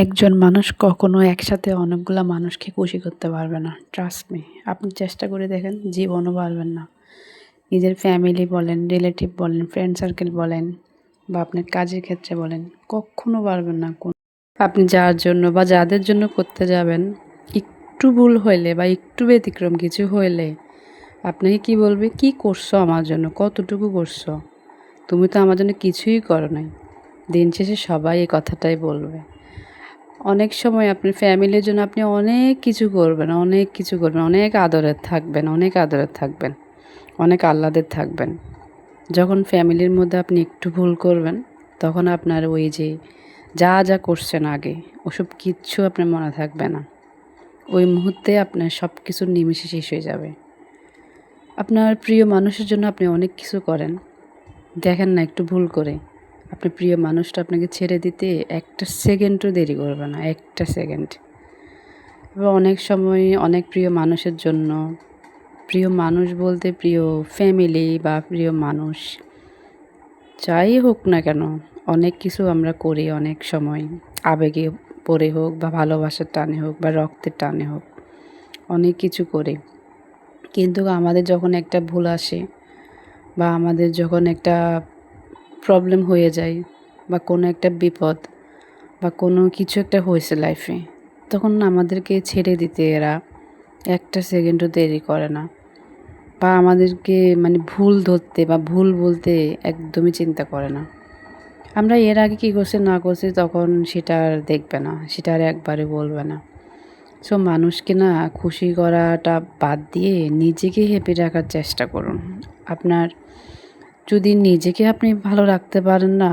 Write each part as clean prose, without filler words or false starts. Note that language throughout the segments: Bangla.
একজন মানুষ কখনো একসাথে অনেকগুলা মানুষকে খুশি করতে পারবে না। Trust me. আপনি চেষ্টা করে দেখেন, জীবনও পারবেন না। নিজের ফ্যামিলি বলেন, রিলেটিভ বলেন, ফ্রেন্ড সার্কেল বলেন বা আপনার কাজের ক্ষেত্রে বলেন, কখনো পারবেন না। আপনি যার জন্য বা যাদের জন্য করতে যাবেন, একটু ভুল হইলে বা একটু ব্যতিক্রম কিছু হইলে আপনাকে কি বলবে? কি করছো আমার জন্য? কতটুকু করছো? তুমি তো আমার জন্য কিছুই করো নাই। দিন শেষে সবাই এই কথাটাই বলবে। অনেক সময় আপনার ফ্যামিলির জন্য আপনি অনেক কিছু করবেন, অনেক কিছু করবেন, অনেক আদরের থাকবেন, অনেক আদরের থাকবেন, অনেক আহ্লাদের থাকবেন। যখন ফ্যামিলির মধ্যে আপনি একটু ভুল করবেন, তখন আপনার ওই যে যা যা করছেন আগে, ওসব কিচ্ছু আপনার মনে থাকবে না। ওই মুহূর্তে আপনার সব কিছু নিমেষে শেষ হয়ে যাবে। আপনার প্রিয় মানুষের জন্য আপনি অনেক কিছু করেন, দেখেন না একটু ভুল করে আপনার প্রিয় মানুষটা আপনাকে ছেড়ে দিতে একটা সেকেন্ডও দেরি করবে না, একটা সেকেন্ড। এবার অনেক সময় অনেক প্রিয় মানুষের জন্য, প্রিয় মানুষ বলতে প্রিয় ফ্যামিলি বা প্রিয় মানুষ যাই হোক না কেন, অনেক কিছু আমরা করি অনেক সময়, আবেগে পড়ে হোক বা ভালোবাসার টানে হোক বা রক্তের টানে হোক, অনেক কিছু করি। কিন্তু আমাদের যখন একটা ভুল আসে বা আমাদের যখন একটা প্রবলেম হয়ে যায় বা কোনো একটা বিপদ বা কোনো কিছু একটা হয়েছে লাইফে, তখন আমাদেরকে ছেড়ে দিতে এরা একটা সেকেন্ডও দেরি করে না বা আমাদেরকে মানে ভুল ধরতে বা ভুল বলতে একদমই চিন্তা করে না। আমরা এর আগে কী করছি না করছি তখন সেটা আর দেখবে না, সেটা আর একবারে বলবে না। সো মানুষকে না খুশি করাটা বাদ দিয়ে নিজেকে হ্যাপি রাখার চেষ্টা করুন। আপনার যদি নিজেকে আপনি ভালো রাখতে পারেন না,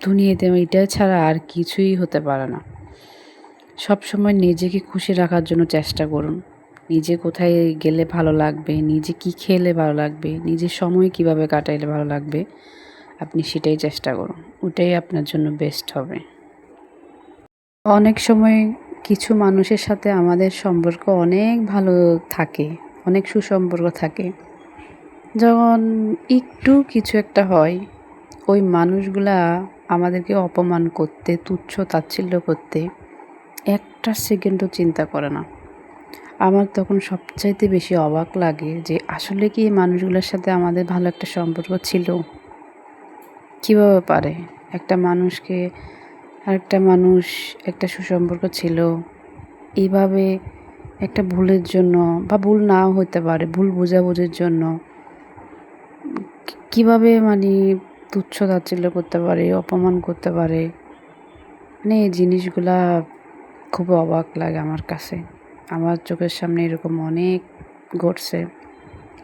দুনিয়াতে এটা ছাড়া আর কিছুই হতে পারে না। সবসময় নিজেকে খুশি রাখার জন্য চেষ্টা করুন। নিজে কোথায় গেলে ভালো লাগবে, নিজে কী খেলে ভালো লাগবে, নিজের সময় কীভাবে কাটাইলে ভালো লাগবে, আপনি সেটাই চেষ্টা করুন। ওটাই আপনার জন্য বেস্ট হবে। অনেক সময় কিছু মানুষের সাথে আমাদের সম্পর্ক অনেক ভালো থাকে, অনেক সুসম্পর্ক থাকে। যখন একটু কিছু একটা হয়, ওই মানুষগুলা আমাদেরকে অপমান করতে, তুচ্ছ তাচ্ছিল্য করতে একটা সেকেন্ডও চিন্তা করে না। আমার তখন সবচাইতে বেশি অবাক লাগে যে আসলে কি এই মানুষগুলোর সাথে আমাদের ভালো একটা সম্পর্ক ছিল? কীভাবে পারে? একটা মানুষকে আরেকটা মানুষ একটা সুসম্পর্ক ছিল, এইভাবে একটা ভুলের জন্য বা ভুল নাও হতে পারে, ভুল বোঝাবুঝির জন্য কীভাবে মানে তুচ্ছ তাচ্ছিল্য করতে পারে, অপমান করতে পারে। মানে এই জিনিসগুলা খুব অবাক লাগে আমার কাছে। আমার চোখের সামনে এরকম অনেক ঘটছে,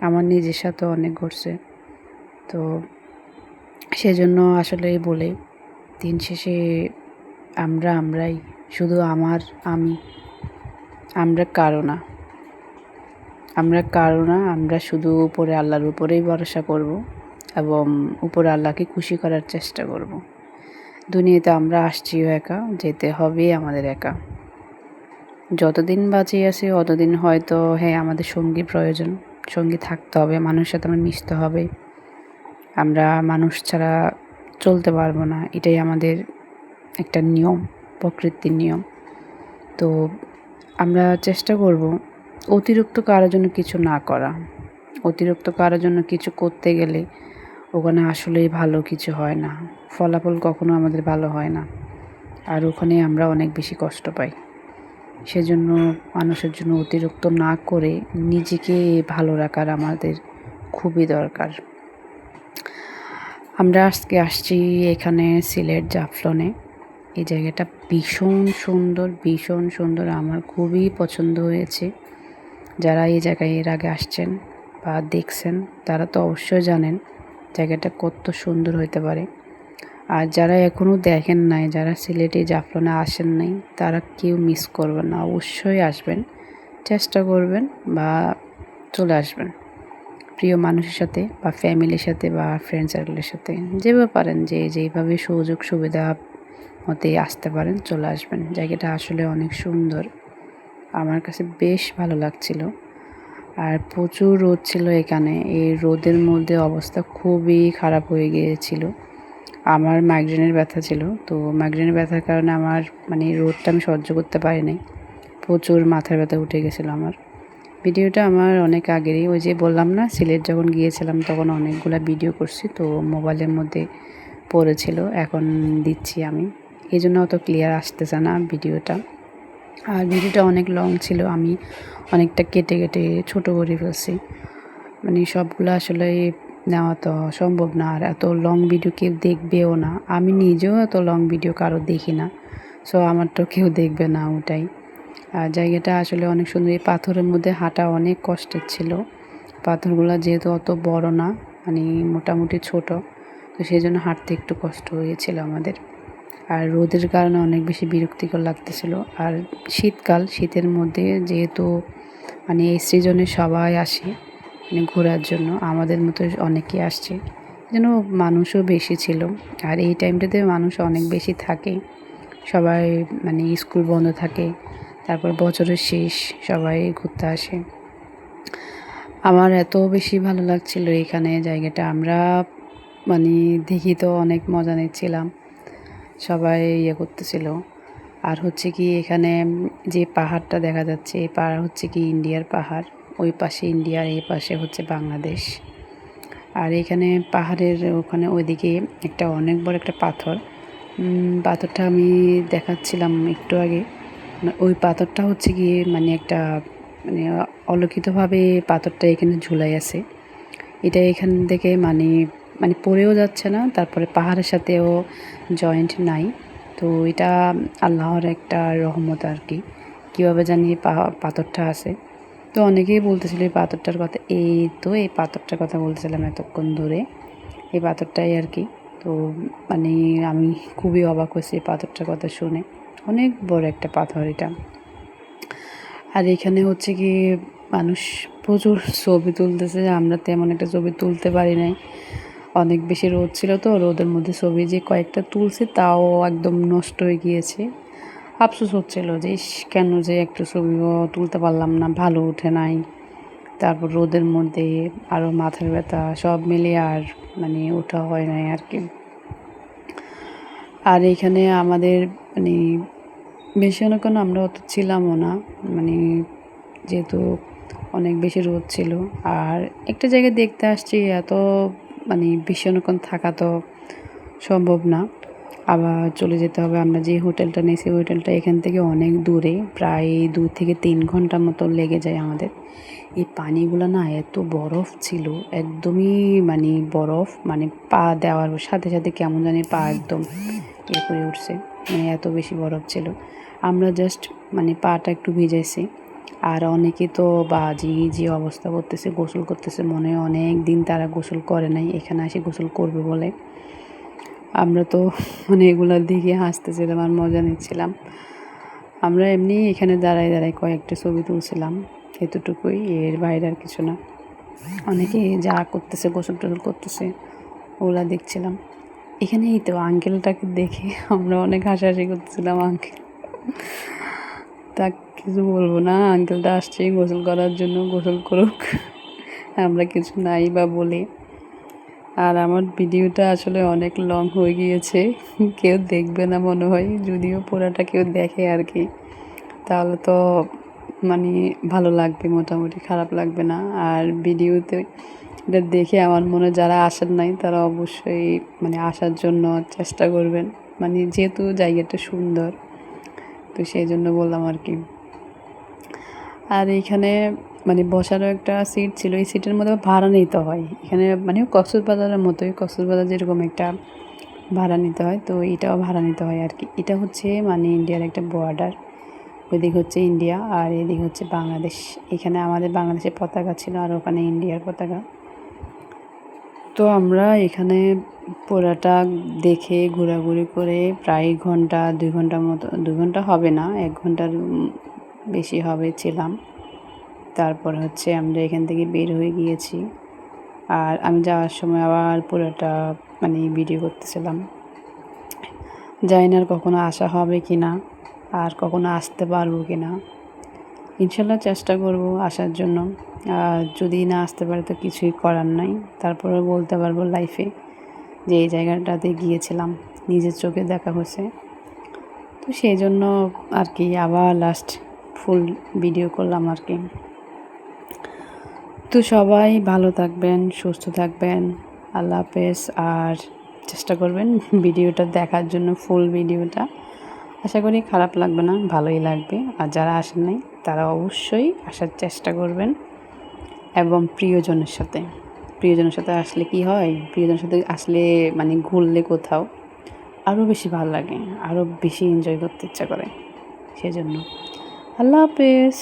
আমার নিজের সাথেও অনেক ঘটছে। তো সেজন্য আসলেই বলি, দিন শেষে আমরাই, শুধু আমি, আমরা কারো না। আমরা শুধু উপরে আল্লাহর উপরেই ভরসা করব এবং উপরে আল্লাহকে খুশি করার চেষ্টা করব। দুনিয়াতে আমরা আসছিও একা, যেতে হবে আমাদের একা। যতদিন বাঁচিয়ে আছি অতদিন হয়তো হ্যাঁ আমাদের সঙ্গী প্রয়োজন, সঙ্গী থাকতে হবে, মানুষের সাথে আমরা মিশতে হবে। আমরা মানুষ ছাড়া চলতে পারবো না, এটাই আমাদের একটা নিয়ম, প্রকৃতির নিয়ম। তো আমরা চেষ্টা করব অতিরিক্ত কারোর জন্য কিছু না করা। অতিরিক্ত কারোর জন্য কিছু করতে গেলে ওখানে আসলেই ভালো কিছু হয় না, ফলাফল কখনো আমাদের ভালো হয় না, আর ওখানে আমরা অনেক বেশি কষ্ট পাই। সেজন্য মানুষের জন্য অতিরিক্ত না করে নিজেকে ভালো রাখার আমাদের খুবই দরকার। আমরা আজকে আসছি এখানে সিলেট জাফলনে। এই জায়গাটা ভীষণ সুন্দর, আমার খুবই পছন্দ হয়েছে। যারা এই জায়গায় এর আগে আসছেন বা দেখছেন তারা তো অবশ্যই জানেন জায়গাটা কত সুন্দর হতে পারে। আর যারা এখনও দেখেন নাই, যারা সিলেটে জাফলনে আসেন নাই, তারা কেউ মিস করবেন না, অবশ্যই আসবেন, চেষ্টা করবেন বা চলে আসবেন প্রিয় মানুষের সাথে বা ফ্যামিলির সাথে বা ফ্রেন্ড সার্কেলের সাথে, যেভাবে পারেন যেইভাবে সুযোগ সুবিধা মতে আসতে পারেন, চলে আসবেন। জায়গাটা আসলে অনেক সুন্দর, আমার কাছে বেশ ভালো লাগছিল। আর প্রচুর রোদ ছিল এখানে, এই রোদের মধ্যে অবস্থা খুবই খারাপ হয়ে গিয়েছিল। আমার মাইগ্রেনের ব্যথা ছিল, তো মাইগ্রেনের ব্যথার কারণে আমার মানে রোদটা আমি সহ্য করতে পারি নাই, প্রচুর মাথার ব্যথা উঠে গেছিলো আমার। ভিডিওটা আমার অনেক আগেরই, ওই যে বললাম না সিলেট যখন গিয়েছিলাম তখন অনেকগুলো ভিডিও করছি, তো মোবাইলের মধ্যে পড়েছিল, এখন দিচ্ছি আমি, এই জন্য অত ক্লিয়ার আসতেছে না ভিডিওটা। আর ভিডিওটা অনেক লং ছিল, আমি অনেকটা কেটে কেটে ছোট করে ফেলছি, মানে সবগুলো আসলে নেওয়া তো সম্ভব না, আর এত লং ভিডিও কেউ দেখবেও না, আমি নিজেও এত লং ভিডিও কারো দেখি না, সো আমার তো কেউ দেখবে না ওটাই। আর জায়গাটা আসলে অনেক সুন্দর, এই পাথরের মধ্যে হাঁটা অনেক কষ্টের ছিল, পাথরগুলো যেহেতু অত বড় না, মানে মোটামুটি ছোট, তো সেই জন্য হাঁটতে একটু কষ্ট হয়েছিল আমাদের। আর রোদের কারণে অনেক বেশি বিরক্তিকর লাগতেছিল। আর শীতকাল, শীতের মধ্যে যেহেতু মানে এই সিজনে সবাই আসে মানে ঘোরার জন্য, আমাদের মতো অনেকেই আসছে, যেন মানুষও বেশি ছিল। আর এই টাইমটাতে মানুষ অনেক বেশি থাকে, সবাই মানে স্কুল বন্ধ থাকে, তারপর বছরের শেষ, সবাই ঘুরতে আসে। আমার এত বেশি ভালো লাগছিল এখানে জায়গাটা, আমরা মানে দেখি তো অনেক মজা নিচ্ছিলাম, সবাই ইয়ে করতেছিল। আর হচ্ছে কি এখানে যে পাহাড়টা দেখা যাচ্ছে, এই পাহাড় হচ্ছে কি ইন্ডিয়ার পাহাড়, ওই পাশে ইন্ডিয়ার, এই পাশে হচ্ছে বাংলাদেশ। আর এখানে পাহাড়ের ওখানে ওইদিকে একটা অনেক বড় একটা পাথর, পাথরটা আমি দেখাচ্ছিলাম একটু আগে, ওই পাথরটা হচ্ছে গিয়ে মানে একটা মানে অলৌকিকভাবে পাথরটা এখানে ঝুলাই আছে, এটা এখান থেকে মানে মানে পড়েও যাচ্ছে না, তারপরে পাহাড়ের সাথেও জয়েন্ট নাই, তো এটা আল্লাহর একটা রহমত আর কি, কীভাবে জানি পাথরটা আছে। তো অনেকেই বলতেছিল এই পাথরটার কথা, এই তো এই পাথরটার কথা বলতেছিলাম এতক্ষণ ধরে, এই পাথরটাই আর কি। তো মানে আমি খুবই অবাক হয়েছি এই পাথরটার কথা শুনে, অনেক বড় একটা পাথর এটা। আর এখানে হচ্ছে কি মানুষ প্রচুর ছবি তুলতেছে, আমরা তেমন একটা ছবি তুলতে পারি নাই, অনেক বেশি রোদ ছিল, তো রোদের মধ্যে ছবি যে কয়েকটা তুলছি তাও একদম নষ্ট হয়ে গিয়েছে। আফসোস হচ্ছিল যে কেন যে একটু ছবিও তুলতে পারলাম না, ভালো উঠে নাই, তারপর রোদের মধ্যে আরও মাথার ব্যথা সব মিলিয়ে আর মানে ওঠা হয় নাই আর কি। আর এখানে আমাদের মানে বেশি অনেকক্ষণ আমরা অত ছিলামও না, মানে যেহেতু অনেক বেশি রোদ ছিল। আর একটা জায়গায় দেখতে আসছি, এত মানে বেশি অনেকক্ষণ থাকা তো সম্ভব না, আবার চলে যেতে হবে। আমরা যে হোটেলটা নিয়েছি হোটেলটা এখান থেকে অনেক দূরে, প্রায় 2 থেকে 3 ঘন্টার মতো লেগে যায় আমাদের। এই পানিগুলো না এত বরফ ছিল, একদমই মানে বরফ, মানে পা দেওয়ার সাথে সাথে কেমন জানি পা একদম ইয়ে করে উঠছে, মানে এত বেশি বরফ ছিল। আমরা জাস্ট মানে পাটা একটু ভিজাইছি, আর অনেকে তো বাজি যে অবস্থা করতেছে, গোসল করতেছে, মনে হয় অনেক দিন তারা গোসল করে নাই, এখানে এসে গোসল করবে বলে। আমরা তো মানে এগুলো দেখে হাসতেছিলাম আর মজা নিচ্ছিলাম। আমরা এমনি এখানে দাঁড়ায় দাঁড়ায় কয়েকটা ছবি তুলছিলাম, এতটুকুই, এর বাইরে আর কিছু না। অনেকে যা করতেছে, গোসল টোসল করতেছে, ওগুলা দেখছিলাম। এখানে এই তো আঙ্কেলটাকে দেখে আমরা অনেক হাসাহাসি করতেছিলাম, আঙ্কেল তা কিছু বলবো না, আঙ্কেলটা আসছে গোসল করার জন্য, গোসল করুক, আমরা কিছু নাই বা বলি। আর আমার ভিডিওটা আসলে অনেক লং হয়ে গিয়েছে, কেউ দেখবে না মনে হয়, যদিও পুরাটা কেউ দেখে আর কি, তাহলে তো মানে ভালো লাগবে, মোটামুটি খারাপ লাগবে না। আর ভিডিওতে এটা দেখে আমার মনে যারা আসার নাই তারা অবশ্যই মানে আসার জন্য চেষ্টা করবেন, মানে যেহেতু জায়গাটা সুন্দর, তো সেই জন্য বললাম আর কি। আর এইখানে মানে বসারও একটা সিট ছিল, এই সিটের মধ্যে ভাড়া নিতে হয় এখানে, মানে কক্সবাজারের মতোই, কক্সবাজার যেরকম একটা ভাড়া নিতে হয়, তো এটাও ভাড়া নিতে হয় আর কি। এটা হচ্ছে মানে ইন্ডিয়ার একটা বর্ডার, ওইদিক হচ্ছে ইন্ডিয়া আর এদিক হচ্ছে বাংলাদেশ। এখানে আমাদের বাংলাদেশের পতাকা ছিল আর ওখানে ইন্ডিয়ার পতাকা। তো আমরা এখানে পুরাটা দেখে ঘোরাঘুরি করে প্রায় ঘন্টা 2 ঘন্টার মতো, 2 ঘন্টা হবে না, 1 ঘন্টার বেশি হবে ছিলাম। তারপর হচ্ছে আমরা এখান থেকে বের হয়ে গিয়েছি, আর আমি যাওয়ার সময় আবার পুরোটা মানে ভিডিও করতেছিলাম। জানি না আর কখনো আসা হবে কি না, আর কখনো আসতে পারবো কি না, ইনশাল্লাহ চেষ্টা করব আসার জন্য। আর যদি না আসতে পারে তো কিছুই করার নাই, তারপরে বলতে পারবো লাইফে যে এই জায়গাটাতে গিয়েছিলাম, নিজের চোখে দেখা হয়েছে। তো সেই জন্য আর কি আবার লাস্ট ফুল ভিডিও করলাম আর কি। তো সবাই ভালো থাকবেন, সুস্থ থাকবেন। আল্লাহ হাফেজ। আর চেষ্টা করবেন ভিডিওটা দেখার জন্য, ফুল ভিডিওটা। আশা করি খারাপ লাগবে না, ভালোই লাগবে। আর যারা আসেন নাই তারা অবশ্যই আসার চেষ্টা করবেন, এবং প্রিয়জনের সাথে আসলে কি হয়, প্রিয়জনের সাথে আসলে মানে ঘুরলে কোথাও আরও বেশি ভালো লাগে, আরও বেশি এনজয় করতে ইচ্ছা করে। সেজন্য আল্লাহ হাফেজ।